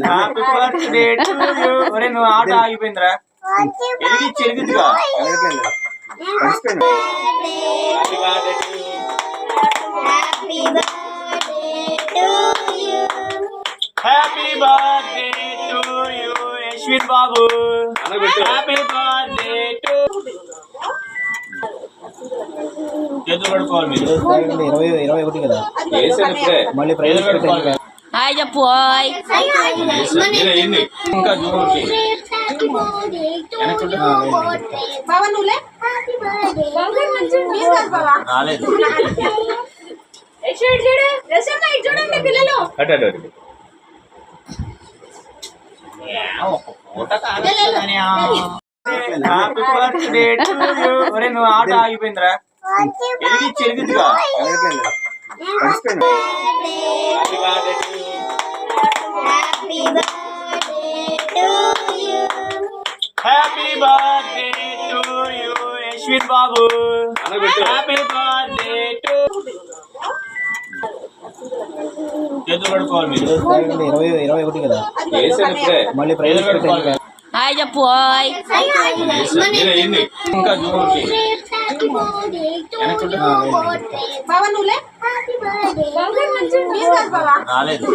Happy birthday to you. ఒరే నువ్వు ఆట ఆగిపోయిందిరా. ఎలిగిచ్చి ఎలిగిచ్చుగా. Happy birthday to you Yashwin babu. Happy birthday to. చేతులు కడుకోవాలి మీరు. 21 కదా మళ్ళీ ప్రైజ్ పెట్టుకోవాలి. హాయ్ చెప్పు. హాయ్ ఇంకా జూకి రాలేదు. Happy birthday to you. ఒరే నువ్వు ఆట ఆగిపోయిందిరా. ఎలిగిచ్చి ఎలిగిచ్చుగా. Happy birthday to you Yashwin babu. Happy birthday to. చేతులు కడుకోవాలి మీరు. 21 కదా మళ్ళీ ప్రైజ్ పెట్టుకోవాలి. హాయ్ చెప్పు. హాయ్ ఇంకా జూకి రాలేదు.